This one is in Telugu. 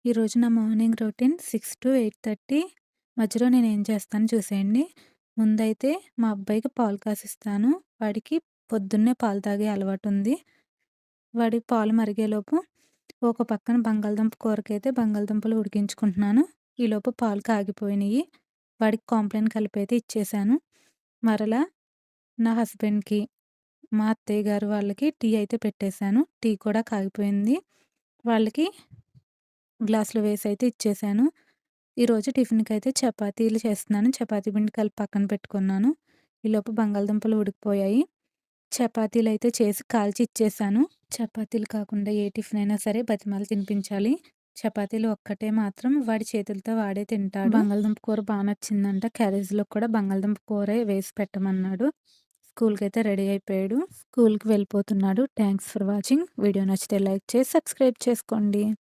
ఈరోజు నా మార్నింగ్ రొటీన్ 6-8:30 మధ్యలో నేనేం చేస్తానో చూసేయండి. ముందైతే మా అబ్బాయికి పాలు కాసిస్తాను. వాడికి పొద్దున్నే పాలు తాగే అలవాటుంది. వాడికి పాలు మరిగేలోపు ఒక పక్కన బంగాళదుంప కూరకైతే బంగాళదుంపలు ఉడికించుకుంటున్నాను. ఈలోపు పాలు కాగిపోయినియి. వాడికి కాంప్లెయిన్ కలిపైతే ఇచ్చేశాను. మరలా నా హస్బెండ్‌కి, మా అత్తయ్య గారు వాళ్ళకి టీ అయితే పెట్టేశాను. టీ కూడా కాగిపోయింది. వాళ్ళకి గ్లాస్‌లో వేసైతే ఇచ్చేశాను. ఈరోజు టిఫిన్‌కైతే చపాతీలు చేస్తున్నాను. చపాతీ పిండి కలిపి పక్కన పెట్టుకున్నాను. ఈలోపు బంగాళదుంపలు ఉడికిపోయాయి. చపాతీలైతే చేసి కాల్చి ఇచ్చేశాను. చపాతీలు కాకుండా ఏ టిఫిన్ అయినా సరే బతిమాలి తినిపించాలి. చపాతీలు ఒక్కటే మాత్రం వాడి చేతులతో వాడే తింటాడు. బంగాళదుంప కూర బా నచ్చిందంట. క్యారేజ్‌లో కూడా బంగాళదుంప కూరే వేసి పెట్టమన్నాడు. స్కూల్‌కైతే రెడీ అయిపోయాడు. స్కూల్‌కి వెళ్ళిపోతున్నాడు. Thanks for watching. వీడియో నచ్చితే లైక్ చేసి సబ్స్క్రైబ్ చేసుకోండి.